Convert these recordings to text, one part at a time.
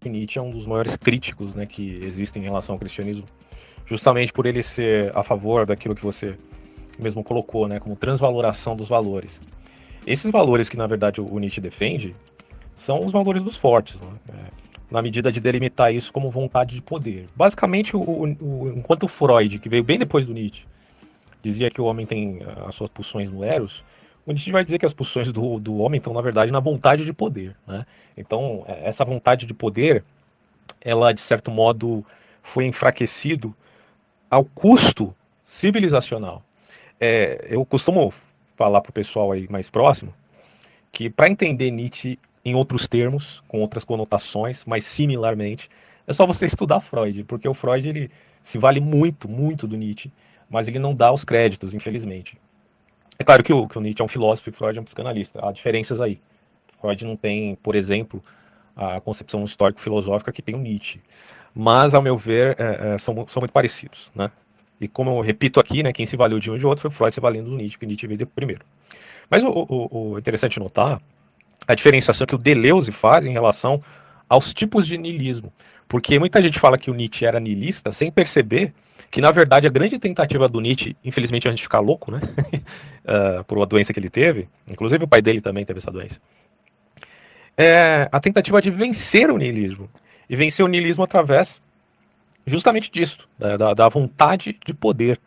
Nietzsche é um dos maiores críticos, né, que existem em relação ao cristianismo, justamente por ele ser a favor daquilo que você mesmo colocou, né, como transvaloração dos valores. Esses valores que, na verdade, o Nietzsche defende são os valores dos fortes, né, na medida de delimitar isso como vontade de poder. Basicamente, enquanto Freud, que veio bem depois do Nietzsche, dizia que o homem tem as suas pulsões no Eros, o Nietzsche vai dizer que as pulsões do homem estão, na verdade, na vontade de poder, né? Então, essa vontade de poder, ela, de certo modo, foi enfraquecido ao custo civilizacional. Eu costumo falar para o pessoal aí mais próximo que para entender Nietzsche em outros termos, com outras conotações, mas similarmente, é só você estudar Freud, porque o Freud ele se vale muito, muito do Nietzsche, mas ele não dá os créditos, infelizmente. É claro que o Nietzsche é um filósofo e Freud é um psicanalista, há diferenças aí. Freud não tem, por exemplo, a concepção histórico-filosófica que tem o Nietzsche. Mas, ao meu ver, são muito parecidos, né? E como eu repito aqui, né, quem se valeu de um e de outro foi Freud se valendo do Nietzsche, que Nietzsche veio primeiro. Mas o interessante notar a diferenciação que o Deleuze faz em relação aos tipos de niilismo. Porque muita gente fala que o Nietzsche era niilista sem perceber que, na verdade, a grande tentativa do Nietzsche, infelizmente a gente ficar louco, né? Por uma doença que ele teve, inclusive o pai dele também teve essa doença, é a tentativa de vencer o niilismo. E vencer o niilismo através justamente disso, da vontade de poder,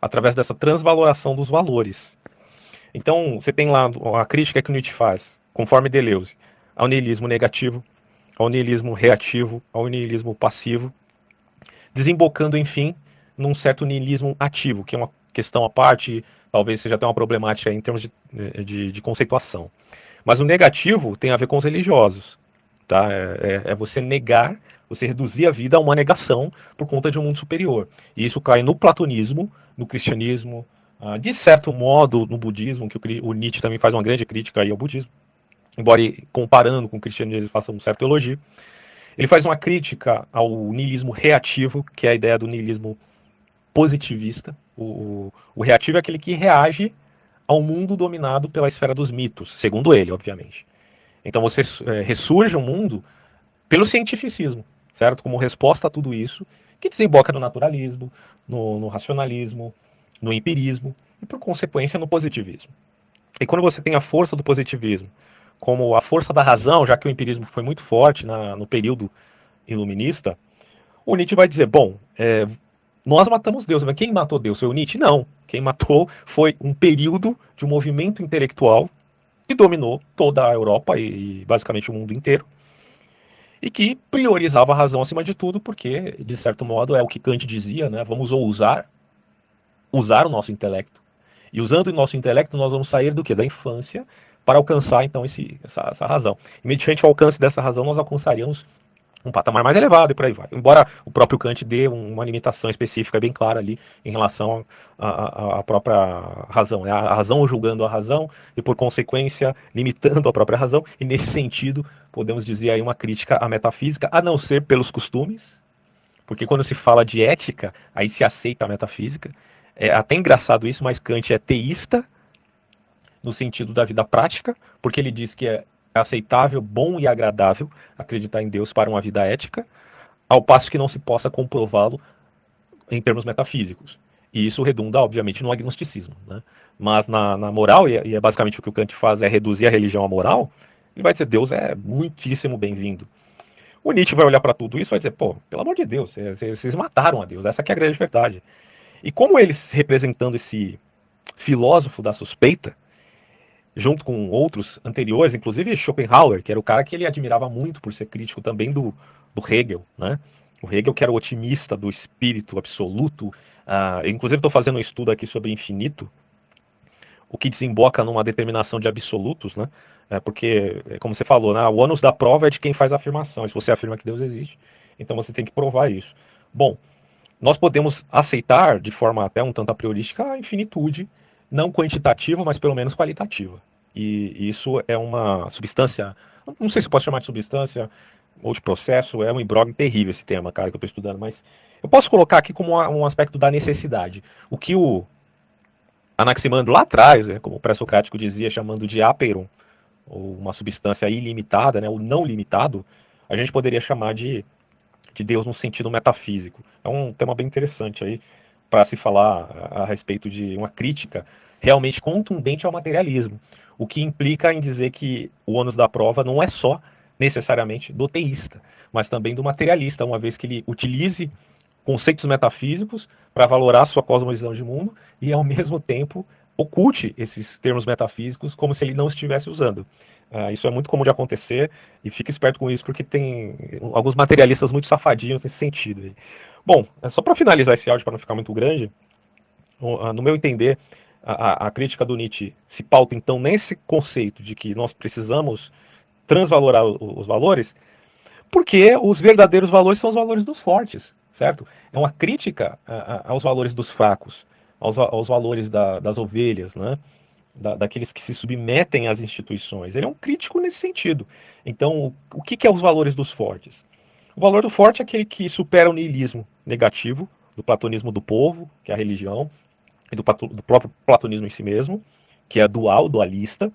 através dessa transvaloração dos valores. Então, você tem lá a crítica que o Nietzsche faz, conforme Deleuze, ao niilismo negativo, ao niilismo reativo, ao niilismo passivo, desembocando, enfim, num certo niilismo ativo, que é uma questão à parte, talvez seja até uma problemática em termos de conceituação. Mas o negativo tem a ver com os religiosos. Tá? É você negar, você reduzir a vida a uma negação por conta de um mundo superior. E isso cai no platonismo, no cristianismo, de certo modo no budismo, que o Nietzsche também faz uma grande crítica aí ao budismo, embora comparando com o cristianismo ele faça um certo elogio. Ele faz uma crítica ao niilismo reativo, que é a ideia do niilismo positivista. O reativo é aquele que reage ao mundo dominado pela esfera dos mitos, segundo ele, obviamente. Então você ressurge o mundo pelo cientificismo, certo? Como resposta a tudo isso, que desemboca no naturalismo, no racionalismo, no empirismo e, por consequência, no positivismo. E quando você tem a força do positivismo como a força da razão, já que o empirismo foi muito forte no período iluminista, o Nietzsche vai dizer, bom, nós matamos Deus, mas quem matou Deus foi o Nietzsche? Não. Quem matou foi um período de um movimento intelectual que dominou toda a Europa e basicamente o mundo inteiro, e que priorizava a razão acima de tudo, porque, de certo modo, é o que Kant dizia, né? Vamos usar o nosso intelecto. E usando o nosso intelecto, nós vamos sair do quê? Da infância, para alcançar, então, essa razão. E mediante o alcance dessa razão, nós alcançaríamos um patamar mais elevado e por aí vai. Embora o próprio Kant dê uma limitação específica bem clara ali em relação à própria razão, né? A razão julgando a razão e por consequência limitando a própria razão, e nesse sentido podemos dizer aí uma crítica à metafísica, a não ser pelos costumes, porque quando se fala de ética, aí se aceita a metafísica. É até engraçado isso, mas Kant é teísta no sentido da vida prática, porque ele diz que é aceitável, bom e agradável acreditar em Deus para uma vida ética, ao passo que não se possa comprová-lo em termos metafísicos. E isso redunda, obviamente, no agnosticismo. Né? Mas na moral, e é basicamente o que o Kant faz, é reduzir a religião à moral, ele vai dizer Deus é muitíssimo bem-vindo. O Nietzsche vai olhar para tudo isso e vai dizer, pô, pelo amor de Deus, vocês mataram a Deus, essa aqui é a grande verdade. E como eles, representando esse filósofo da suspeita, junto com outros anteriores, inclusive Schopenhauer, que era o cara que ele admirava muito por ser crítico também do Hegel, né? O Hegel que era o otimista do espírito absoluto. Inclusive estou fazendo um estudo aqui sobre infinito, o que desemboca numa determinação de absolutos, né? Porque, como você falou, né? O ônus da prova é de quem faz a afirmação. E se você afirma que Deus existe, então você tem que provar isso. Bom, nós podemos aceitar, de forma até um tanto a priorística, a infinitude, não quantitativa, mas pelo menos qualitativa. E isso é uma substância, não sei se posso chamar de substância ou de processo, é um imbróglio terrível esse tema, cara, que eu estou estudando, mas eu posso colocar aqui como um aspecto da necessidade. O que o Anaximandro lá atrás, né, como o pré-socrático dizia, chamando de apeiron, ou uma substância ilimitada, né, o não limitado, a gente poderia chamar de Deus no sentido metafísico. É um tema bem interessante aí para se falar a respeito de uma crítica realmente contundente ao materialismo, o que implica em dizer que o ônus da prova não é só necessariamente do teísta, mas também do materialista, uma vez que ele utilize conceitos metafísicos para valorar sua cosmovisão de mundo e, ao mesmo tempo, oculte esses termos metafísicos como se ele não estivesse usando. Isso é muito comum de acontecer e fique esperto com isso porque tem alguns materialistas muito safadinhos nesse sentido. Aí. Bom, só para finalizar esse áudio para não ficar muito grande, no meu entender, a crítica do Nietzsche se pauta então nesse conceito de que nós precisamos transvalorar os valores, porque os verdadeiros valores são os valores dos fortes, certo? É uma crítica aos valores dos fracos, aos valores das ovelhas, né? Daqueles que se submetem às instituições. Ele é um crítico nesse sentido. Então, o que é os valores dos fortes? O valor do forte é aquele que supera o niilismo negativo, do platonismo do povo, que é a religião, e do próprio platonismo em si mesmo, que é dual, dualista,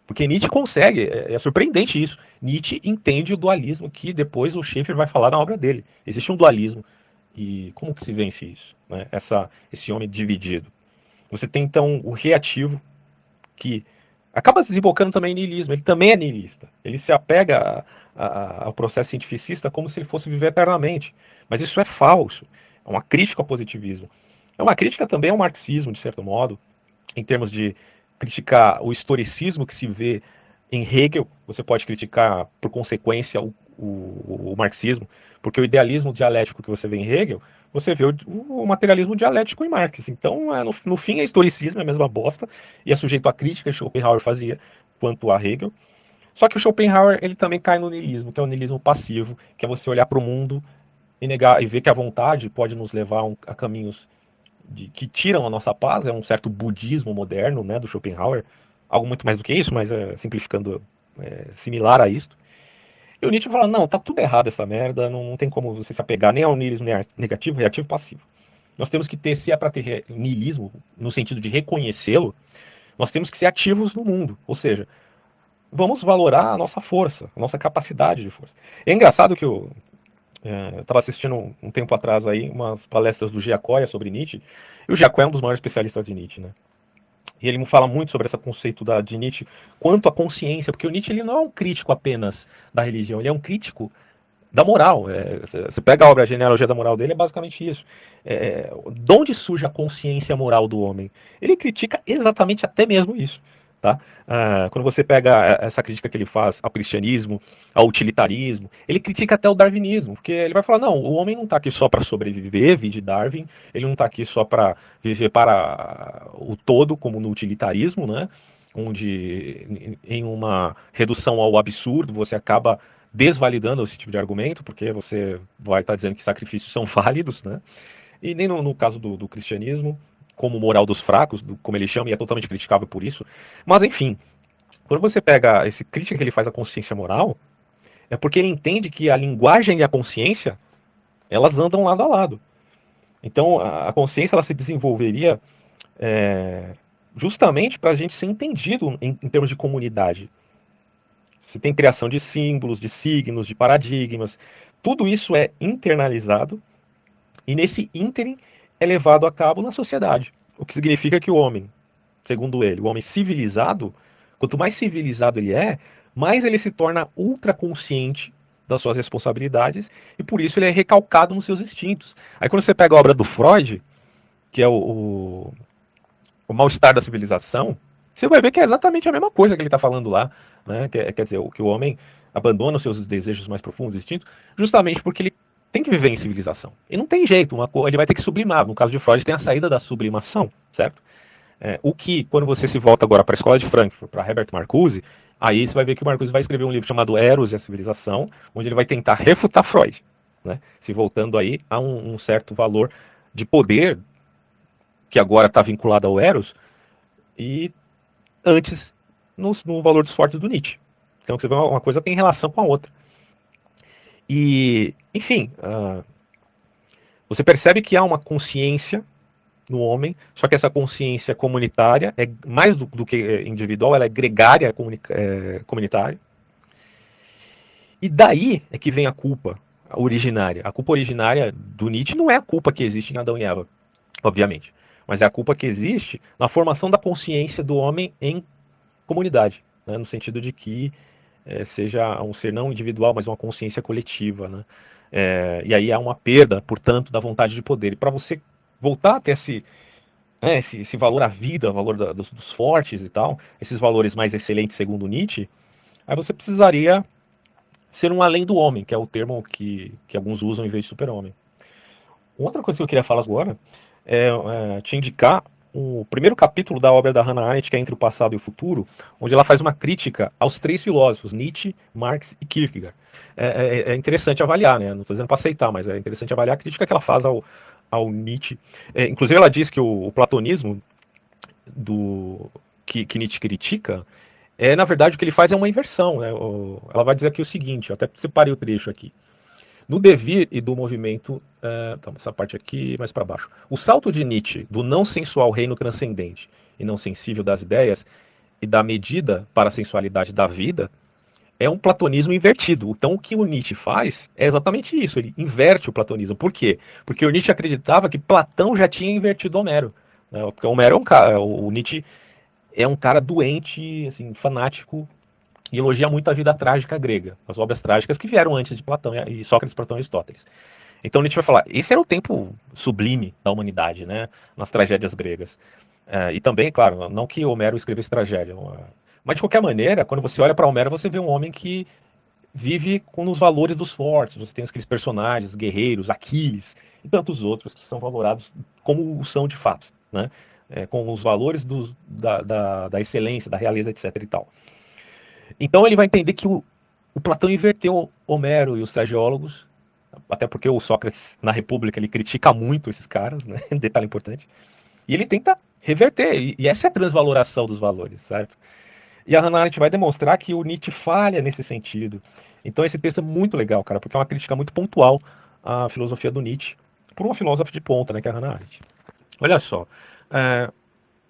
porque Nietzsche consegue, é surpreendente isso. Nietzsche entende o dualismo que depois o Schaeffer vai falar na obra dele. Existe um dualismo. E como que se vence isso? Né? Esse homem dividido. Você tem então o reativo, que acaba desembocando também em niilismo. Ele também é niilista. Ele se apega ao processo cientificista como se ele fosse viver eternamente. Mas isso é falso. É uma crítica ao positivismo. É uma crítica também ao marxismo, de certo modo, em termos de criticar o historicismo que se vê em Hegel. Você pode criticar, por consequência, o marxismo, porque o idealismo dialético que você vê em Hegel, você vê o materialismo dialético em Marx. Então, no fim, é historicismo, é a mesma bosta, e é sujeito à crítica que Schopenhauer fazia quanto a Hegel. Só que o Schopenhauer ele também cai no niilismo, que é o niilismo passivo, que é você olhar para o mundo e negar e ver que a vontade pode nos levar a caminhos que tiram a nossa paz. É um certo budismo moderno, né, do Schopenhauer, algo muito mais do que isso, mas simplificando, similar a isso. E o Nietzsche fala, não, tá tudo errado essa merda, não tem como você se apegar nem ao niilismo negativo, reativo, passivo. Nós temos que ter, se é para ter niilismo, no sentido de reconhecê-lo, nós temos que ser ativos no mundo, ou seja, vamos valorar a nossa força, a nossa capacidade de força. É engraçado que eu estava assistindo um tempo atrás aí umas palestras do Giacoya sobre Nietzsche, e o Giacoya é um dos maiores especialistas de Nietzsche, né? E ele me fala muito sobre esse conceito de Nietzsche quanto à consciência, porque o Nietzsche ele não é um crítico apenas da religião, ele é um crítico da moral. Você pega a obra A Genealogia da Moral dele, é basicamente isso. De onde surge a consciência moral do homem? Ele critica exatamente até mesmo isso. Tá? Quando você pega essa crítica que ele faz ao cristianismo, ao utilitarismo, ele critica até o darwinismo, porque ele vai falar, não, o homem não está aqui só para sobreviver, vide Darwin, ele não está aqui só para viver para o todo, como no utilitarismo, né? Onde em uma redução ao absurdo você acaba desvalidando esse tipo de argumento, porque você vai estar dizendo que sacrifícios são válidos, né? E nem no caso do cristianismo, como moral dos fracos, como ele chama, e é totalmente criticável por isso. Mas, enfim, quando você pega esse crítica que ele faz à consciência moral, é porque ele entende que a linguagem e a consciência, elas andam lado a lado. Então, a consciência ela se desenvolveria justamente para a gente ser entendido em termos de comunidade. Você tem criação de símbolos, de signos, de paradigmas. Tudo isso é internalizado e nesse ínterim é levado a cabo na sociedade. O que significa que o homem, segundo ele, o homem civilizado, quanto mais civilizado ele é, mais ele se torna ultraconsciente das suas responsabilidades e por isso ele é recalcado nos seus instintos. Aí quando você pega a obra do Freud, que é o mal-estar da civilização, você vai ver que é exatamente a mesma coisa que ele está falando lá, né? Quer dizer, que o homem abandona os seus desejos mais profundos, instintos, justamente porque ele tem que viver em civilização. E não tem jeito, ele vai ter que sublimar. No caso de Freud, tem a saída da sublimação, certo? O que, quando você se volta agora para a escola de Frankfurt, para Herbert Marcuse, aí você vai ver que o Marcuse vai escrever um livro chamado Eros e a Civilização, onde ele vai tentar refutar Freud, né? Se voltando aí a um certo valor de poder que agora está vinculado ao Eros, e antes no valor dos fortes do Nietzsche. Então você vê uma coisa tem relação com a outra. E, enfim, você percebe que há uma consciência no homem, só que essa consciência comunitária é mais do que individual, ela é gregária, comunitária. E daí é que vem a culpa originária. A culpa originária do Nietzsche não é a culpa que existe em Adão e Eva, obviamente, mas é a culpa que existe na formação da consciência do homem em comunidade, né? No sentido de que seja um ser não individual, mas uma consciência coletiva, né? E aí há uma perda, portanto, da vontade de poder. E para você voltar a ter esse valor à vida, o valor dos fortes e tal, esses valores mais excelentes segundo Nietzsche, aí você precisaria ser um além do homem, que é o termo que alguns usam em vez de super-homem. Outra coisa que eu queria falar agora é te indicar o primeiro capítulo da obra da Hannah Arendt, que é Entre o Passado e o Futuro, onde ela faz uma crítica aos três filósofos, Nietzsche, Marx e Kierkegaard. É interessante avaliar, né? Não estou dizendo para aceitar, mas é interessante avaliar a crítica que ela faz ao Nietzsche. Inclusive, ela diz que o platonismo que Nietzsche critica na verdade, o que ele faz é uma inversão. Né? Ela vai dizer aqui o seguinte, eu até separei o trecho aqui. No devir e do movimento, então, essa parte aqui mais para baixo. O salto de Nietzsche do não sensual reino transcendente e não sensível das ideias e da medida para a sensualidade da vida é um platonismo invertido. Então, o que o Nietzsche faz é exatamente isso. Ele inverte o platonismo. Por quê? Porque o Nietzsche acreditava que Platão já tinha invertido Homero. Né? Porque Homero é um cara, o Nietzsche é um cara doente, assim, fanático, e elogia muito a vida trágica grega, as obras trágicas que vieram antes de Platão e Sócrates, Platão e Aristóteles. Então Nietzsche vai falar, esse era o tempo sublime da humanidade, né, nas tragédias gregas. E também, claro, não que Homero escrevesse tragédia, mas de qualquer maneira, quando você olha para Homero, você vê um homem que vive com os valores dos fortes. Você tem aqueles personagens, guerreiros, Aquiles e tantos outros que são valorados como são de fato, né? Com os valores da excelência, da realeza, etc. e tal. Então ele vai entender que o Platão inverteu Homero e os trageólogos, até porque o Sócrates, na República, ele critica muito esses caras, né? Detalhe importante. E ele tenta reverter, e essa é a transvaloração dos valores, certo? E a Hannah Arendt vai demonstrar que o Nietzsche falha nesse sentido. Então esse texto é muito legal, cara, porque é uma crítica muito pontual à filosofia do Nietzsche, por uma filósofa de ponta, né, que é a Hannah Arendt. Olha só, é,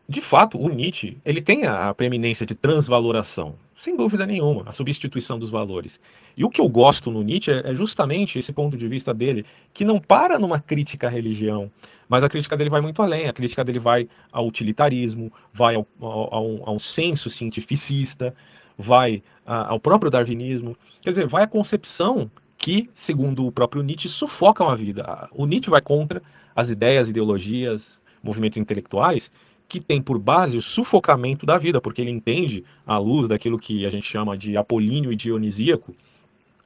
de fato, o Nietzsche ele tem a preeminência de transvaloração, sem dúvida nenhuma, a substituição dos valores. E o que eu gosto no Nietzsche é justamente esse ponto de vista dele, que não para numa crítica à religião, mas a crítica dele vai muito além. A crítica dele vai ao utilitarismo, vai ao senso cientificista, vai ao próprio darwinismo. Quer dizer, vai à concepção que, segundo o próprio Nietzsche, sufocam a vida. O Nietzsche vai contra as ideias, ideologias, movimentos intelectuais que tem por base o sufocamento da vida, porque ele entende, à luz daquilo que a gente chama de apolíneo e dionisíaco,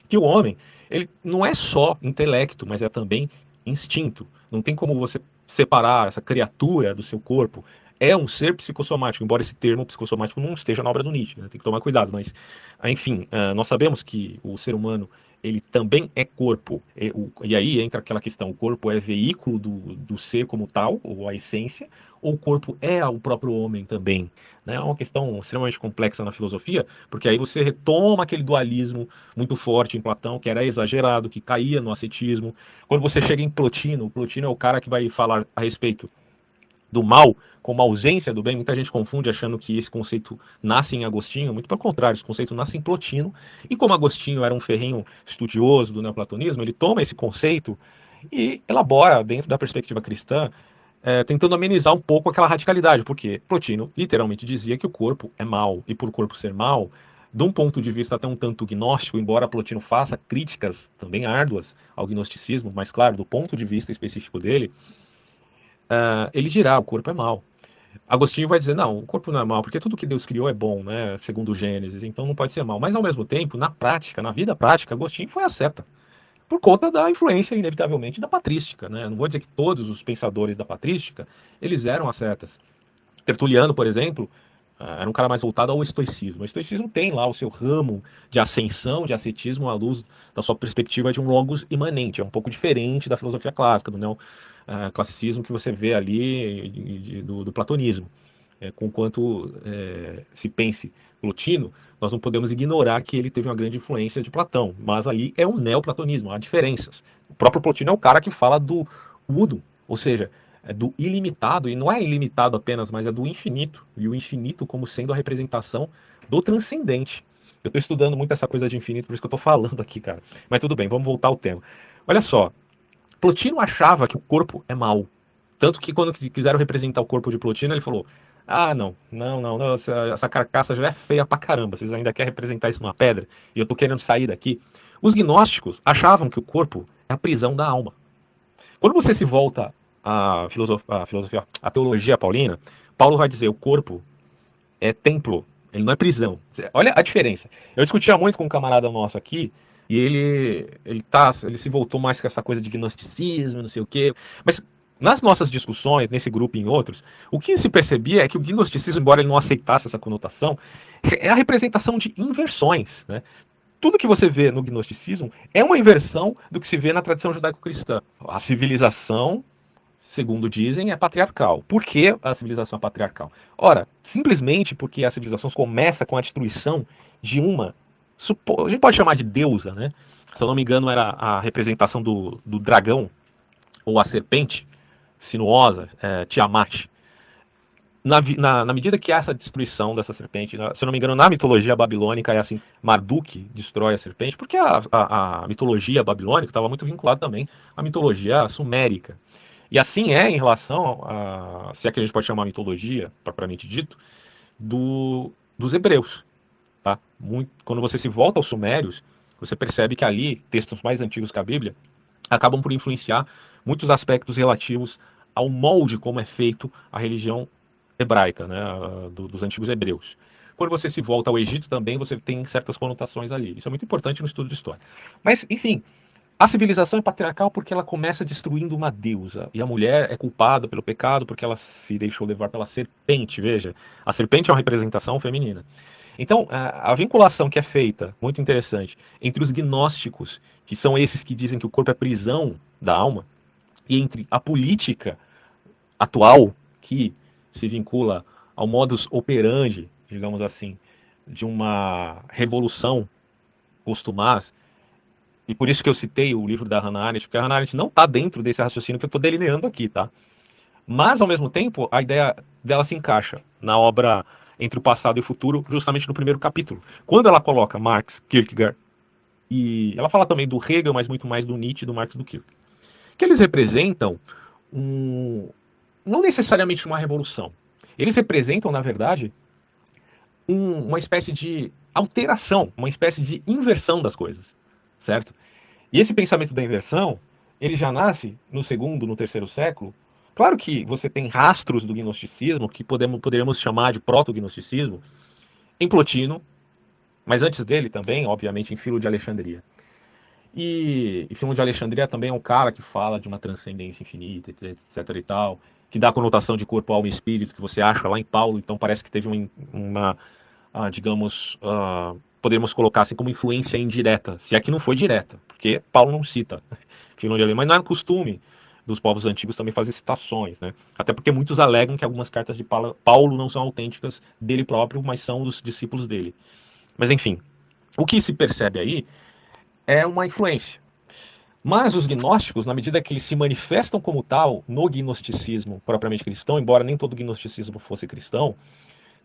que o homem ele não é só intelecto, mas é também instinto. Não tem como você separar essa criatura do seu corpo. É um ser psicossomático, embora esse termo psicossomático não esteja na obra do Nietzsche, né? Tem que tomar cuidado, mas enfim, nós sabemos que o ser humano ele também é corpo, e aí entra aquela questão, o corpo é veículo do ser como tal, ou a essência, ou o corpo é o próprio homem também, né? É uma questão extremamente complexa na filosofia, porque aí você retoma aquele dualismo muito forte em Platão, que era exagerado, que caía no ascetismo. Quando você chega em Plotino, o Plotino é o cara que vai falar a respeito do mal como ausência do bem. Muita gente confunde achando que esse conceito nasce em Agostinho, muito pelo contrário, esse conceito nasce em Plotino, e como Agostinho era um ferrenho estudioso do neoplatonismo, ele toma esse conceito e elabora dentro da perspectiva cristã, tentando amenizar um pouco aquela radicalidade, porque Plotino literalmente dizia que o corpo é mal, e por o corpo ser mal, de um ponto de vista até um tanto gnóstico, embora Plotino faça críticas também árduas ao gnosticismo, mas claro, do ponto de vista específico dele, ele dirá, o corpo é mal. Agostinho vai dizer, não, o corpo não é mal, porque tudo que Deus criou é bom, né, segundo Gênesis, então não pode ser mal. Mas ao mesmo tempo, na prática, na vida prática, Agostinho foi a seta, por conta da influência, inevitavelmente, da patrística, né? Não vou dizer que todos os pensadores da patrística, eles eram ascetas. Tertuliano, por exemplo, era um cara mais voltado ao estoicismo. O estoicismo tem lá o seu ramo de ascensão, de ascetismo à luz da sua perspectiva de um logos imanente. É um pouco diferente da filosofia clássica, do neoclassicismo que você vê ali do platonismo. Conquanto se pense Plotino, nós não podemos ignorar que ele teve uma grande influência de Platão, mas ali é um neoplatonismo, há diferenças. O próprio Plotino é o cara que fala do Udo, ou seja, do ilimitado, e não é ilimitado apenas, mas é do infinito, e o infinito como sendo a representação do transcendente. Eu estou estudando muito essa coisa de infinito, por isso que eu estou falando aqui, cara. Mas tudo bem, vamos voltar ao tema. Olha só, Plotino achava que o corpo é mau. Tanto que quando quiseram representar o corpo de Plotino, ele falou: ah, não, essa carcaça já é feia pra caramba, vocês ainda querem representar isso numa pedra? E eu tô querendo sair daqui. Os gnósticos achavam que o corpo é a prisão da alma. Quando você se volta à teologia paulina, Paulo vai dizer: o corpo é templo, ele não é prisão. Olha a diferença. Eu discutia muito com um camarada nosso aqui, e ele se voltou mais com essa coisa de gnosticismo, não sei o quê. Mas nas nossas discussões, nesse grupo e em outros, o que se percebia é que o gnosticismo, embora ele não aceitasse essa conotação, é a representação de inversões, né? Tudo que você vê no gnosticismo é uma inversão do que se vê na tradição judaico-cristã. A civilização, segundo dizem, é patriarcal. Por que a civilização é patriarcal? Ora, simplesmente porque a civilização começa com a destruição de uma, a gente pode chamar de deusa, né? Se eu não me engano, era a representação do dragão, ou a serpente sinuosa, Tiamat. Na medida que há essa destruição dessa serpente, se eu não me engano, na mitologia babilônica é assim, Marduk destrói a serpente, porque a mitologia babilônica estava muito vinculada também à mitologia sumérica. E assim é em relação a, se é que a gente pode chamar mitologia, propriamente dito, dos hebreus. Tá? Quando você se volta aos sumérios, você percebe que ali, textos mais antigos que a Bíblia, acabam por influenciar muitos aspectos relativos ao molde como é feito a religião hebraica, né, dos antigos hebreus. Quando você se volta ao Egito também, você tem certas conotações ali. Isso é muito importante no estudo de história. Mas, enfim, a civilização é patriarcal porque ela começa destruindo uma deusa. E a mulher é culpada pelo pecado porque ela se deixou levar pela serpente. Veja, a serpente é uma representação feminina. Então, a vinculação que é feita, muito interessante, entre os gnósticos, que são esses que dizem que o corpo é prisão da alma, e entre a política atual, que se vincula ao modus operandi, digamos assim, de uma revolução costumaz, e por isso que eu citei o livro da Hannah Arendt, porque a Hannah Arendt não está dentro desse raciocínio que eu estou delineando aqui, tá? Mas, ao mesmo tempo, a ideia dela se encaixa na obra Entre o Passado e o Futuro, justamente no primeiro capítulo. Quando ela coloca Marx, Kierkegaard, e ela fala também do Hegel, mas muito mais do Nietzsche, do Marx e do Kierkegaard, que eles representam não necessariamente uma revolução. Eles representam, na verdade, uma espécie de alteração, uma espécie de inversão das coisas, certo? E esse pensamento da inversão, ele já nasce no segundo, no terceiro século. Claro que você tem rastros do gnosticismo, que poderíamos chamar de proto-gnosticismo, em Plotino, mas antes dele também, obviamente, em Filo de Alexandria. E Filo de Alexandria também é um cara que fala de uma transcendência infinita, etc e tal, que dá a conotação de corpo, alma e espírito, que você acha lá em Paulo, então parece que teve digamos, poderíamos colocar assim como influência indireta, se é que não foi direta, porque Paulo não cita Filão de Alemão, mas não era costume dos povos antigos também fazer citações, né? Até porque muitos alegam que algumas cartas de Paulo não são autênticas dele próprio, mas são dos discípulos dele. Mas enfim, o que se percebe aí é uma influência. Mas os gnósticos, na medida que eles se manifestam como tal no gnosticismo propriamente cristão, embora nem todo gnosticismo fosse cristão,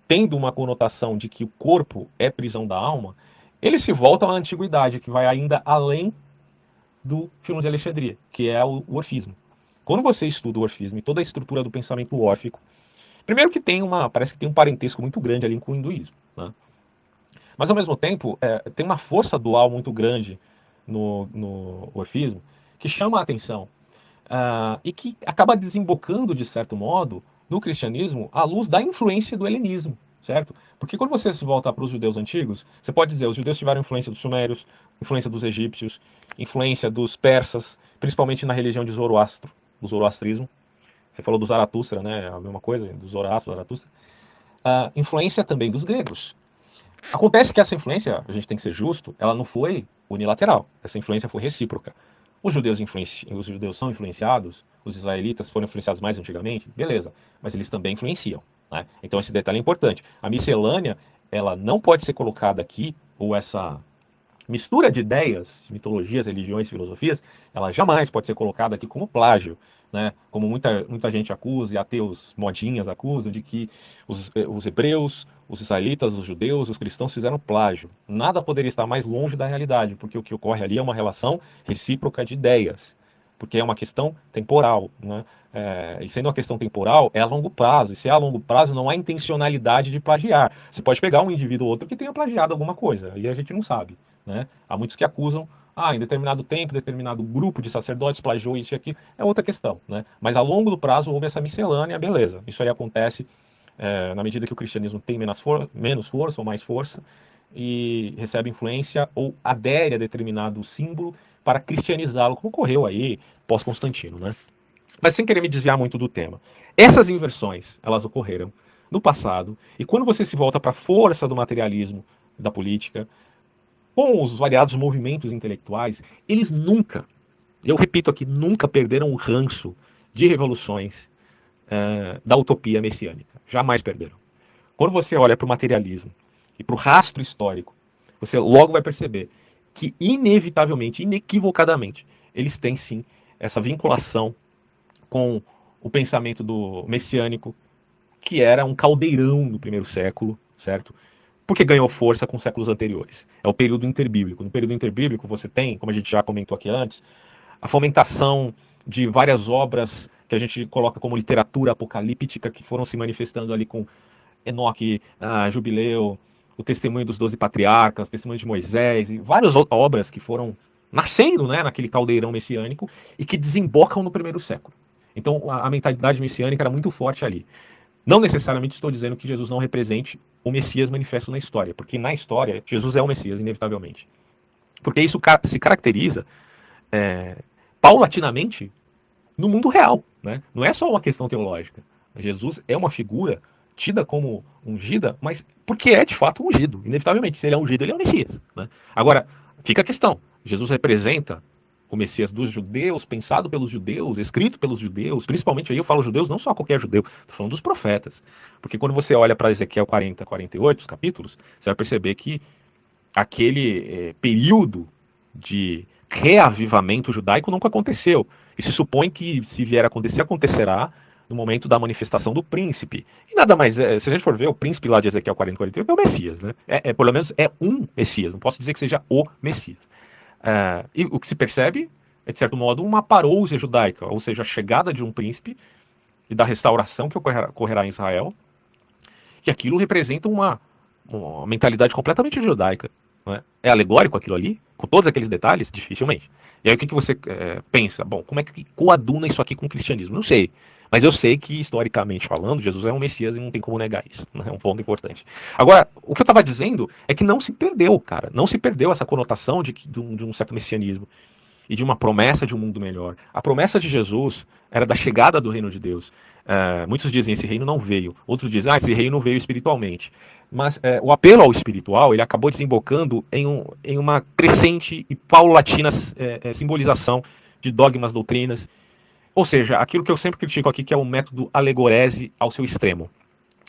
tendo uma conotação de que o corpo é prisão da alma, eles se voltam à antiguidade, que vai ainda além do Filão de Alexandria, que é o orfismo. Quando você estuda o orfismo e toda a estrutura do pensamento órfico, primeiro que parece que tem um parentesco muito grande ali com o hinduísmo, né? Mas ao mesmo tempo, tem uma força dual muito grande no orfismo que chama a atenção, e que acaba desembocando, de certo modo, no cristianismo à luz da influência do helenismo, certo? Porque quando você se volta para os judeus antigos, você pode dizer, os judeus tiveram influência dos sumérios, influência dos egípcios, influência dos persas, principalmente na religião de Zoroastro, do zoroastrismo. Você falou do Zaratustra, né? A mesma coisa, do Zoroastro, Zaratustra. Influência também dos gregos. Acontece que essa influência, a gente tem que ser justo, ela não foi unilateral. Essa influência foi recíproca. Os judeus são influenciados, os israelitas foram influenciados mais antigamente, beleza, mas eles também influenciam, né? Então esse detalhe é importante. A miscelânea, ela não pode ser colocada aqui, ou essa mistura de ideias, de mitologias, religiões, filosofias, ela jamais pode ser colocada aqui como plágio. né? Como muita gente acusa, e ateus modinhas acusam, de que os hebreus, os israelitas, os judeus, os cristãos fizeram plágio. Nada poderia estar mais longe da realidade, porque o que ocorre ali é uma relação recíproca de ideias, porque é uma questão temporal, né? E sendo uma questão temporal, é a longo prazo. E se é a longo prazo, não há intencionalidade de plagiar. Você pode pegar um indivíduo ou outro que tenha plagiado alguma coisa, e a gente não sabe, né? Há muitos que acusam, em determinado tempo, determinado grupo de sacerdotes plagiou isso e aquilo, é outra questão, né? Mas a longo do prazo houve essa miscelânea, beleza. Isso aí acontece na medida que o cristianismo tem menos força ou mais força, e recebe influência ou adere a determinado símbolo para cristianizá-lo, como ocorreu aí pós-Constantino, né? Mas sem querer me desviar muito do tema. Essas inversões, elas ocorreram no passado, e quando você se volta para a força do materialismo da política, com os variados movimentos intelectuais, eles nunca, eu repito aqui, nunca perderam o ranço de revoluções da utopia messiânica. Jamais perderam. Quando você olha para o materialismo e para o rastro histórico, você logo vai perceber que, inevitavelmente, inequivocadamente, eles têm sim essa vinculação com o pensamento do messiânico, que era um caldeirão no primeiro século, certo? Porque ganhou força com séculos anteriores. É o período interbíblico. No período interbíblico você tem, como a gente já comentou aqui antes, a fomentação de várias obras que a gente coloca como literatura apocalíptica, que foram se manifestando ali com Enoque, Jubileu, o Testemunho dos 12 Patriarcas, o Testemunho de Moisés, e várias obras que foram nascendo, né, naquele caldeirão messiânico e que desembocam no primeiro século. Então a mentalidade messiânica era muito forte ali. Não necessariamente estou dizendo que Jesus não represente o Messias manifesto na história, porque na história Jesus é o Messias, inevitavelmente. Porque isso se caracteriza paulatinamente no mundo real, né? Não é só uma questão teológica. Jesus é uma figura tida como ungida, mas porque é de fato ungido. Inevitavelmente, se ele é ungido, ele é o Messias, né? Agora, fica a questão. Jesus representa o Messias dos judeus, pensado pelos judeus, escrito pelos judeus, principalmente aí eu falo judeus, não só qualquer judeu, estou falando dos profetas. Porque quando você olha para Ezequiel 40, 48, os capítulos, você vai perceber que aquele período de reavivamento judaico nunca aconteceu. E se supõe que, se vier a acontecer, acontecerá no momento da manifestação do príncipe. E nada mais é, se a gente for ver, o príncipe lá de Ezequiel 40, 48 é o Messias, né? Pelo menos é um Messias, não posso dizer que seja o Messias. E o que se percebe é, de certo modo, uma parousia judaica, ou seja, a chegada de um príncipe e da restauração que ocorrerá em Israel, que aquilo representa uma mentalidade completamente judaica. Não é? É alegórico aquilo ali, com todos aqueles detalhes? Dificilmente. E aí o que você pensa? Bom, como é que coaduna isso aqui com o cristianismo? Não sei. Mas eu sei que, historicamente falando, Jesus é um Messias e não tem como negar isso. Né? É um ponto importante. Agora, o que eu estava dizendo é que não se perdeu, cara. Não se perdeu essa conotação de um certo messianismo e de uma promessa de um mundo melhor. A promessa de Jesus era da chegada do reino de Deus. Muitos dizem esse reino não veio, outros dizem esse reino veio espiritualmente. Mas o apelo ao espiritual ele acabou desembocando em uma crescente e paulatina simbolização de dogmas, doutrinas. Ou seja, aquilo que eu sempre critico aqui, que é o método alegorese ao seu extremo.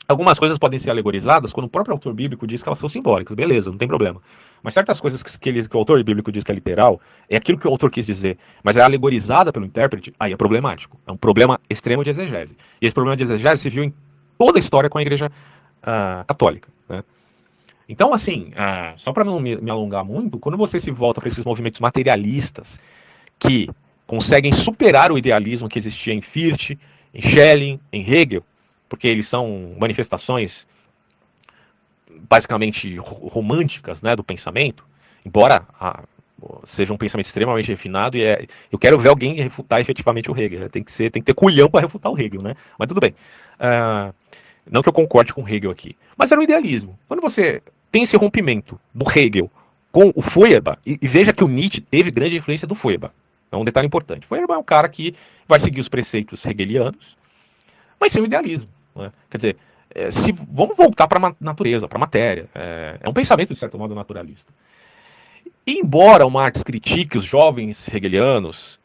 Algumas coisas podem ser alegorizadas quando o próprio autor bíblico diz que elas são simbólicas, beleza, não tem problema. Mas certas coisas que o autor bíblico diz que é literal, é aquilo que o autor quis dizer, mas é alegorizada pelo intérprete, aí é problemático. É um problema extremo de exegese. E esse problema de exegese se viu em toda a história com a igreja católica. Né? Então, assim, só para não me alongar muito, quando você se volta para esses movimentos materialistas que conseguem superar o idealismo que existia em Fichte, em Schelling, em Hegel, porque eles são manifestações basicamente românticas, né, do pensamento, embora seja um pensamento extremamente refinado, e eu quero ver alguém refutar efetivamente o Hegel. Tem que ter culhão para refutar o Hegel, né? Mas tudo bem. Não que eu concorde com o Hegel aqui, mas era o idealismo. Quando você tem esse rompimento do Hegel com o Feuerbach, e veja que o Nietzsche teve grande influência do Feuerbach, é um detalhe importante. Feuerbach é um cara que vai seguir os preceitos hegelianos, mas sem o idealismo. Né? Quer dizer, vamos voltar para a natureza, para a matéria. É um pensamento, de certo modo, naturalista. E embora o Marx critique os jovens hegelianos,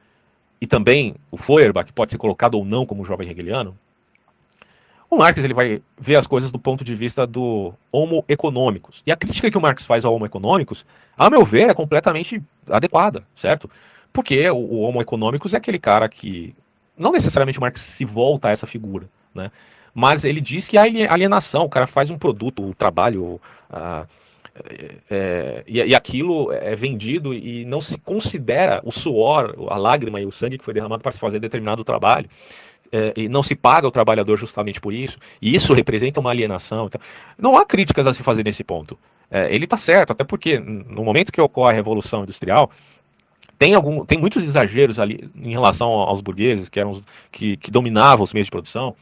e também o Feuerbach, que pode ser colocado ou não como jovem hegeliano, o Marx ele vai ver as coisas do ponto de vista do homo economicus. E a crítica que o Marx faz ao homo economicus, a meu ver, é completamente adequada, certo? Porque o homo economicus é aquele cara que não necessariamente o Marx se volta a essa figura, né? Mas ele diz que a alienação, o cara faz um produto, o trabalho, a, e aquilo é vendido e não se considera o suor, a lágrima e o sangue que foi derramado para se fazer determinado trabalho, e não se paga o trabalhador justamente por isso, e isso representa uma alienação. Então, não há críticas a se fazer nesse ponto. Ele está certo, até porque no momento que ocorre a Revolução Industrial, tem muitos exageros ali em relação aos burgueses, que dominavam os meios de produção,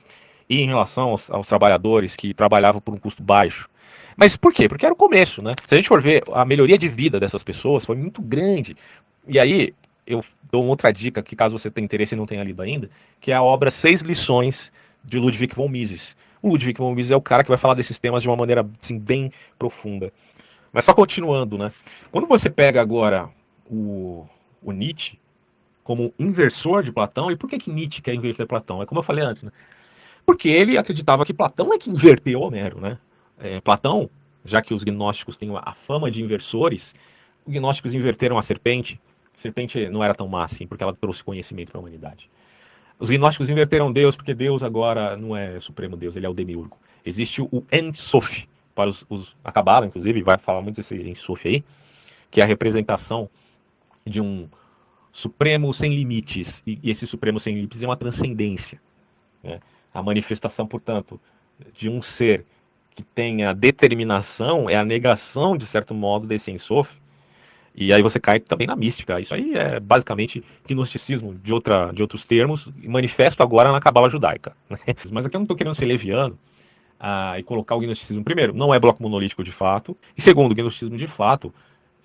e em relação aos trabalhadores que trabalhavam por um custo baixo. Mas por quê? Porque era o começo, né? Se a gente for ver, a melhoria de vida dessas pessoas foi muito grande. E aí, eu dou uma outra dica, que caso você tenha interesse e não tenha lido ainda, que é a obra Seis Lições, de Ludwig von Mises. O Ludwig von Mises é o cara que vai falar desses temas de uma maneira assim, bem profunda. Mas só continuando, né? Quando você pega agora o Nietzsche como inversor de Platão, e por que Nietzsche quer inverter Platão? É como eu falei antes, né? Porque ele acreditava que Platão é que inverteu Homero, né? Platão, já que os gnósticos têm a fama de inversores, os gnósticos inverteram a serpente. A serpente não era tão má assim, porque ela trouxe conhecimento para a humanidade. Os gnósticos inverteram Deus, porque Deus agora não é o supremo Deus, ele é o demiurgo. Existe o En Sof, para a Cabala, inclusive, vai falar muito desse En Sof aí, que é a representação de um supremo sem limites, e esse supremo sem limites é uma transcendência, né? A manifestação, portanto, de um ser que tenha determinação é a negação, de certo modo, desse Ensof. E aí você cai também na mística. Isso aí é basicamente gnosticismo, de outros termos, manifesto agora na cabala judaica. Mas aqui eu não estou querendo ser leviano e colocar o gnosticismo, primeiro, não é bloco monolítico de fato, e segundo, o gnosticismo de fato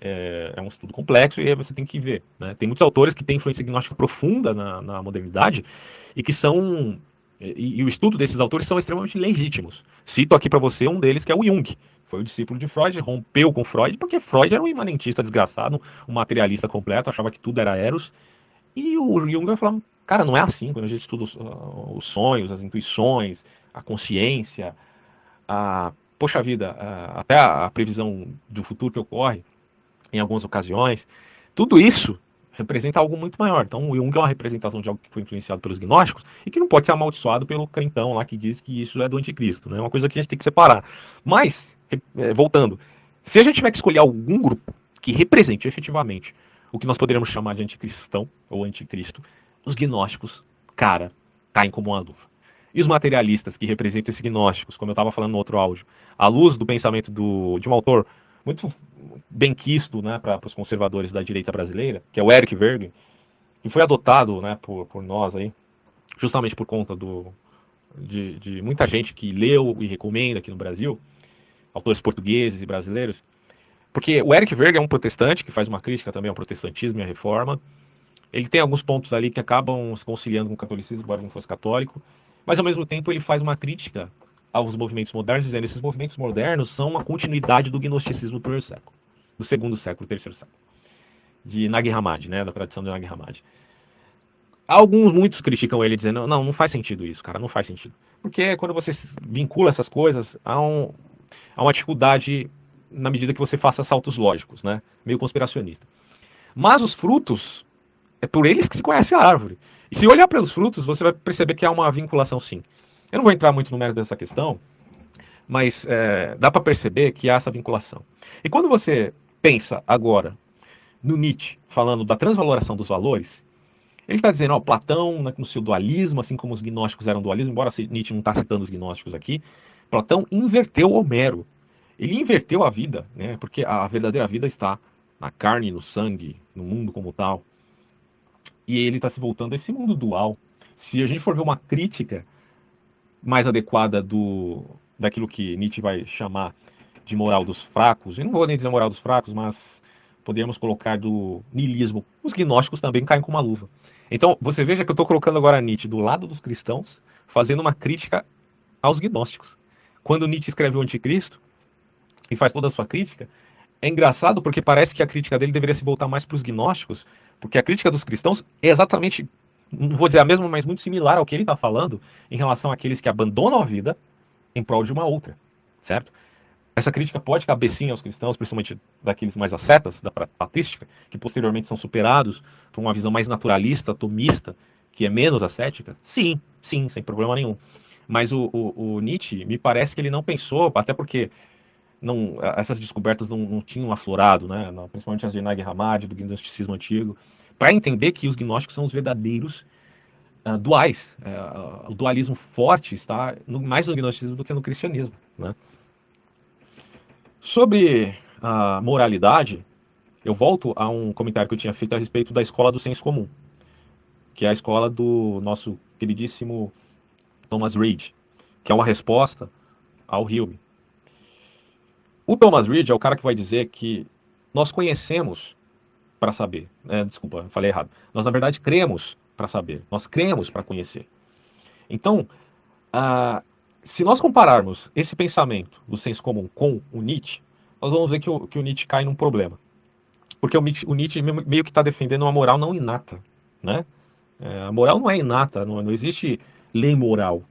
é um estudo complexo e aí você tem que ver, né? Tem muitos autores que têm influência gnóstica profunda na modernidade e que são e o estudo desses autores são extremamente legítimos. Cito aqui para você um deles, que é o Jung. Foi o discípulo de Freud, rompeu com Freud, porque Freud era um imanentista desgraçado, um materialista completo, achava que tudo era Eros. E o Jung vai falar, cara, não é assim. Quando a gente estuda os sonhos, as intuições, a consciência, poxa vida, até a previsão do futuro que ocorre, em algumas ocasiões, tudo isso representa algo muito maior. Então, o Jung é uma representação de algo que foi influenciado pelos gnósticos e que não pode ser amaldiçoado pelo crentão lá que diz que isso é do anticristo, né? É uma coisa que a gente tem que separar. Mas, voltando, se a gente tiver que escolher algum grupo que represente efetivamente o que nós poderíamos chamar de anticristão ou anticristo, os gnósticos, cara, caem como uma luva. E os materialistas que representam esses gnósticos, como eu estava falando no outro áudio, à luz do pensamento de um autor muito bem quisto, né, para os conservadores da direita brasileira, que é o Eric Vergen, que foi adotado, né, por nós aí, justamente por conta de muita gente que leu e recomenda aqui no Brasil, autores portugueses e brasileiros, porque o Eric Vergen é um protestante que faz uma crítica também ao protestantismo e à reforma. Ele tem alguns pontos ali que acabam se conciliando com o catolicismo, embora não fosse católico, mas ao mesmo tempo ele faz uma crítica aos movimentos modernos, dizendo que esses movimentos modernos são uma continuidade do gnosticismo do primeiro século, do segundo século, terceiro século, de Nag Hammadi, né, da tradição de Nag Hammadi. Muitos criticam ele dizendo, não faz sentido isso, cara, não faz sentido. Porque quando você vincula essas coisas, há uma dificuldade na medida que você faça saltos lógicos, né, meio conspiracionista. Mas os frutos, é por eles que se conhece a árvore. E se olhar para os frutos, você vai perceber que há uma vinculação sim. Eu não vou entrar muito no mérito dessa questão, mas dá para perceber que há essa vinculação. E quando você pensa agora no Nietzsche, falando da transvaloração dos valores, ele está dizendo, Platão, no seu dualismo, assim como os gnósticos eram dualismo, embora Nietzsche não está citando os gnósticos aqui, Platão inverteu Homero. Ele inverteu a vida, né, porque a verdadeira vida está na carne, no sangue, no mundo como tal. E ele está se voltando a esse mundo dual. Se a gente for ver uma crítica mais adequada daquilo que Nietzsche vai chamar de moral dos fracos, eu não vou nem dizer moral dos fracos, mas podemos colocar do niilismo. Os gnósticos também caem com uma luva. Então, você veja que eu estou colocando agora Nietzsche do lado dos cristãos, fazendo uma crítica aos gnósticos. Quando Nietzsche escreve o Anticristo, e faz toda a sua crítica, é engraçado porque parece que a crítica dele deveria se voltar mais para os gnósticos, porque a crítica dos cristãos é exatamente, não vou dizer a mesma, mas muito similar ao que ele está falando em relação àqueles que abandonam a vida em prol de uma outra, certo? Essa crítica pode caber sim aos cristãos, principalmente daqueles mais ascetas, da patrística, que posteriormente são superados por uma visão mais naturalista, atomista, que é menos ascética? Sim, sim, sem problema nenhum. Mas o Nietzsche, me parece que ele não pensou, até porque não, essas descobertas não tinham aflorado, né? Principalmente as de Nag Hammadi, do gnosticismo antigo, para entender que os gnósticos são os verdadeiros duais. O dualismo forte está mais no gnosticismo do que no cristianismo, né? Sobre a moralidade, eu volto a um comentário que eu tinha feito a respeito da escola do senso comum, que é a escola do nosso queridíssimo Thomas Reid, que é uma resposta ao Hume. O Thomas Reid é o cara que vai dizer que nós conhecemos para saber. Desculpa, falei errado. Nós, na verdade, cremos para saber. Nós cremos para conhecer. Então, ah, se nós compararmos esse pensamento do senso comum com o Nietzsche, nós vamos ver que o Nietzsche cai num problema. Porque o Nietzsche meio que está defendendo uma moral não inata. Né? A moral não é inata, não existe lei moral.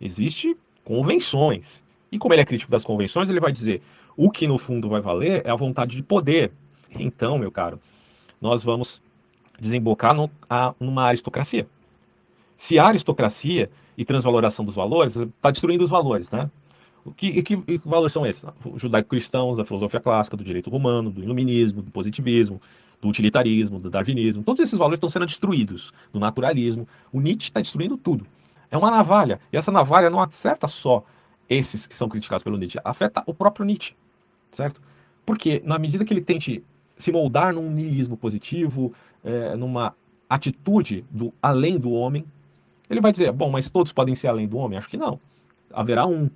Existe convenções. E como ele é crítico das convenções, ele vai dizer o que no fundo vai valer é a vontade de poder. Então, meu caro, nós vamos desembocar numa aristocracia. Se a aristocracia e transvaloração dos valores, está destruindo os valores, né? Que valores são esses? Os judaico-cristãos, da filosofia clássica, do direito romano, do iluminismo, do positivismo, do utilitarismo, do darwinismo. Todos esses valores estão sendo destruídos, do naturalismo. O Nietzsche está destruindo tudo. É uma navalha. E essa navalha não acerta só esses que são criticados pelo Nietzsche, afeta o próprio Nietzsche, certo? Porque na medida que ele tente se moldar num niilismo positivo, numa atitude do além do homem, ele vai dizer, bom, mas todos podem ser além do homem? Acho que não. Haverá um.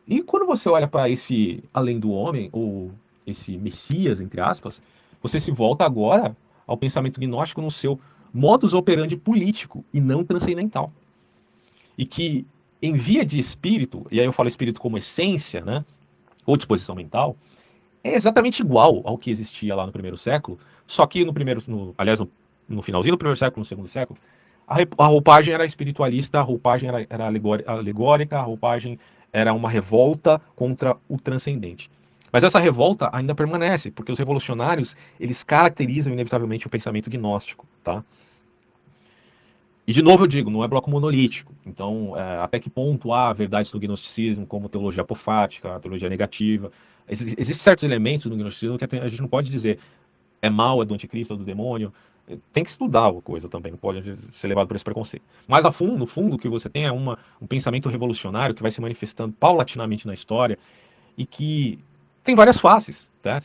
E quando você olha para esse além do homem, ou esse Messias, entre aspas, você se volta agora ao pensamento gnóstico no seu modus operandi político e não transcendental. E que, em via de espírito, e aí eu falo espírito como essência, né, ou disposição mental, é exatamente igual ao que existia lá no primeiro século, só que aliás, no finalzinho do primeiro século, no segundo século, a roupagem era espiritualista, a roupagem era alegórica, a roupagem era uma revolta contra o transcendente. Mas essa revolta ainda permanece, porque os revolucionários, eles caracterizam inevitavelmente o pensamento gnóstico, tá? E de novo eu digo, não é bloco monolítico. Então, até que ponto há verdades do gnosticismo, como teologia apofática, teologia negativa. Existem certos elementos do gnosticismo que a gente não pode dizer é mal, é do anticristo, é do demônio. Tem que estudar a coisa também, não pode ser levado por esse preconceito. Mas no fundo, o que você tem é um pensamento revolucionário que vai se manifestando paulatinamente na história e que tem várias faces. Tá?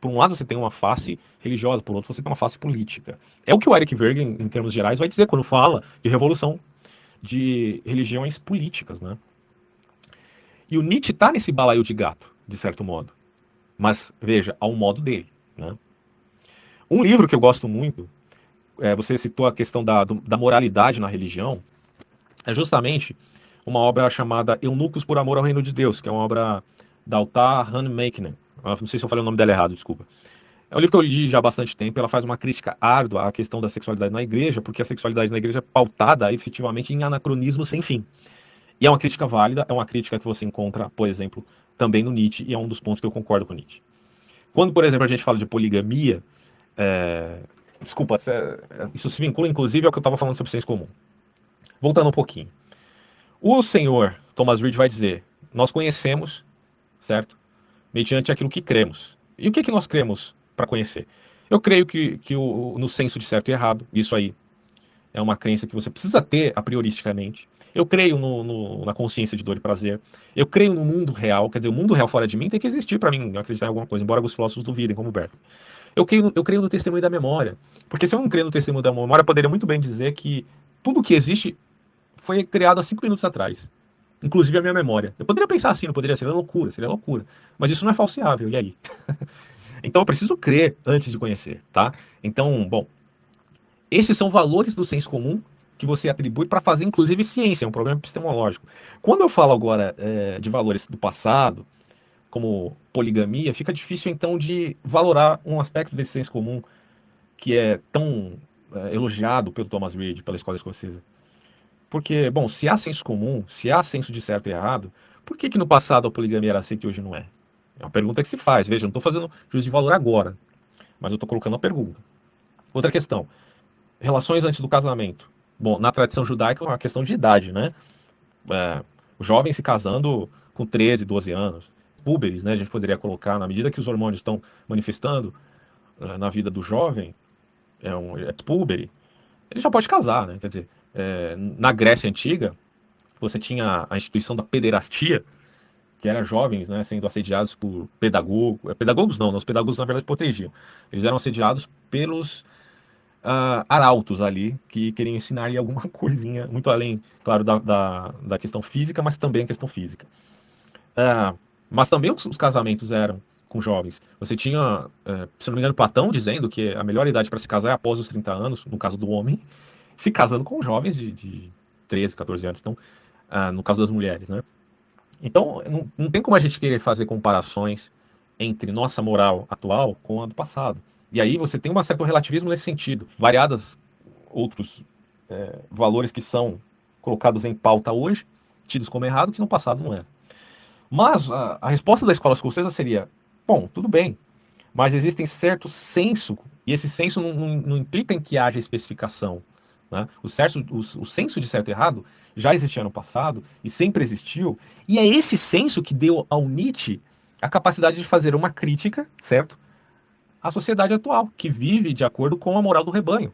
Por um lado você tem uma face religiosa, por outro você tem uma face política. É o que o Eric Wegener, em termos gerais, vai dizer quando fala de revolução de religiões políticas. Né? E o Nietzsche está nesse balaio de gato, de certo modo. Mas, veja, ao modo dele. Né? Um livro que eu gosto muito, você citou a questão da moralidade na religião, é justamente uma obra chamada Eunucos por Amor ao Reino de Deus, que é uma obra da Altar Hanmeckner. Não sei se eu falei o nome dela errado, desculpa. É um livro que eu li já há bastante tempo, ela faz uma crítica árdua à questão da sexualidade na igreja, porque a sexualidade na igreja é pautada efetivamente em anacronismo sem fim. E é uma crítica válida, é uma crítica que você encontra, por exemplo, também no Nietzsche, e é um dos pontos que eu concordo com Nietzsche. Quando, por exemplo, a gente fala de poligamia, desculpa, isso se vincula inclusive ao que eu estava falando sobre senso comum. Voltando um pouquinho. O senhor Thomas Reid vai dizer, nós conhecemos, certo? Mediante aquilo que cremos. E o que nós cremos para conhecer? Eu creio que no senso de certo e errado, isso aí é uma crença que você precisa ter a prioristicamente. Eu creio na consciência de dor e prazer. Eu creio no mundo real, quer dizer, o mundo real fora de mim tem que existir para mim acreditar em alguma coisa, embora alguns filósofos duvidem, como Berkeley. Eu creio no testemunho da memória. Porque se eu não creio no testemunho da memória, eu poderia muito bem dizer que tudo que existe foi criado há 5 minutos atrás. Inclusive a minha memória. Eu poderia pensar assim, não poderia ser loucura, seria loucura. Mas isso não é falseável, e aí? Então eu preciso crer antes de conhecer, tá? Então, bom, esses são valores do senso comum que você atribui para fazer, inclusive, ciência, é um problema epistemológico. Quando eu falo agora de valores do passado, como poligamia, fica difícil então de valorar um aspecto desse senso comum que é tão elogiado pelo Thomas Reid, pela escola escocesa. Porque, bom, se há senso comum, se há senso de certo e errado, por que no passado a poligamia era aceita e hoje não é? É uma pergunta que se faz. Veja, eu não estou fazendo juízo de valor agora, mas eu estou colocando uma pergunta. Outra questão. Relações antes do casamento. Bom, na tradição judaica é uma questão de idade, né? É, o jovem se casando com 13, 12 anos. Púberes, né? A gente poderia colocar, na medida que os hormônios estão manifestando na vida do jovem, é púbere, ele já pode casar, né? Quer dizer, na Grécia Antiga, você tinha a instituição da pederastia, que era jovens, né, sendo assediados por pedagogos. Pedagogos não, os pedagogos na verdade protegiam. Eles eram assediados pelos arautos ali, que queriam ensinar-lhe alguma coisinha, muito além, claro, da questão física, mas também a questão física. Ah, mas também os casamentos eram com jovens. Você tinha, se não me engano, Platão dizendo que a melhor idade para se casar é após os 30 anos, no caso do homem, se casando com jovens de 13, 14 anos. Então, no caso das mulheres, né? Então, não tem como a gente querer fazer comparações entre nossa moral atual com a do passado. E aí você tem um certo relativismo nesse sentido. Variados outros valores que são colocados em pauta hoje, tidos como errado, que no passado não era. Mas a resposta da escola escocesa seria: bom, tudo bem, mas existe certo senso, e esse senso não implica em que haja especificação. Né? O senso de certo e errado já existia no passado e sempre existiu, e é esse senso que deu ao Nietzsche a capacidade de fazer uma crítica, certo? À sociedade atual, que vive de acordo com a moral do rebanho.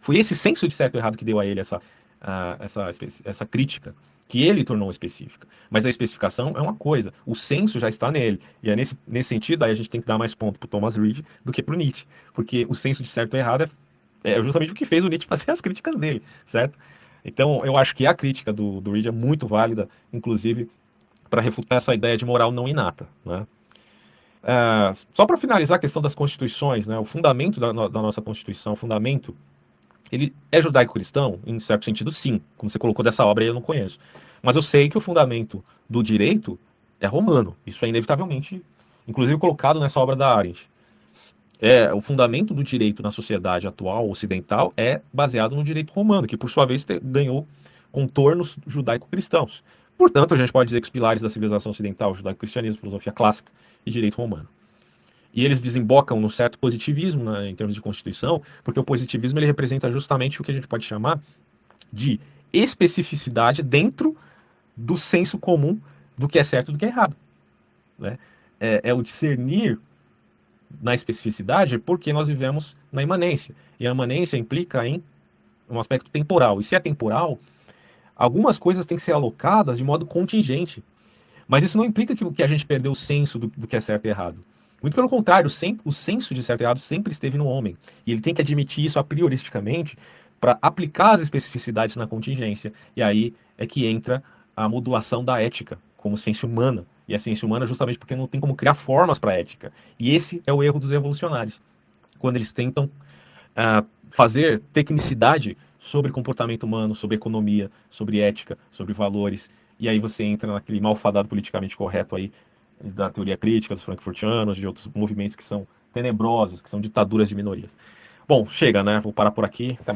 Foi esse senso de certo e errado que deu a ele essa crítica, que ele tornou específica. Mas a especificação é uma coisa, o senso já está nele. E é nesse sentido, aí a gente tem que dar mais ponto para o Thomas Reid do que para o Nietzsche. Porque o senso de certo e errado é justamente o que fez o Nietzsche fazer as críticas dele, certo? Então, eu acho que a crítica do Reid é muito válida, inclusive, para refutar essa ideia de moral não inata, né? Só para finalizar a questão das constituições, né, o fundamento da nossa Constituição, o fundamento ele é judaico-cristão? Em certo sentido, sim. Como você colocou dessa obra aí, eu não conheço. Mas eu sei que o fundamento do direito é romano. Isso é inevitavelmente, inclusive colocado nessa obra da Arendt. O fundamento do direito na sociedade atual ocidental é baseado no direito romano, que por sua vez ganhou contornos judaico-cristãos. Portanto, a gente pode dizer que os pilares da civilização ocidental, judaico-cristianismo, filosofia clássica e direito romano. E eles desembocam no certo positivismo, né, em termos de constituição, porque o positivismo ele representa justamente o que a gente pode chamar de especificidade dentro do senso comum do que é certo e do que é errado. Né? É o discernir na especificidade porque nós vivemos na imanência. E a imanência implica em um aspecto temporal. E se é temporal, algumas coisas têm que ser alocadas de modo contingente. Mas isso não implica que a gente perdeu o senso do que é certo e errado. Muito pelo contrário, o senso de certo e errado sempre esteve no homem. E ele tem que admitir isso a prioristicamente para aplicar as especificidades na contingência. E aí é que entra a modulação da ética como ciência humana. E a ciência humana justamente porque não tem como criar formas para a ética. E esse é o erro dos revolucionários. Quando eles tentam fazer tecnicidade sobre comportamento humano, sobre economia, sobre ética, sobre valores. E aí você entra naquele malfadado politicamente correto aí da teoria crítica dos frankfurtianos, de outros movimentos que são tenebrosos, que são ditaduras de minorias. Bom, chega, né? Vou parar por aqui. Até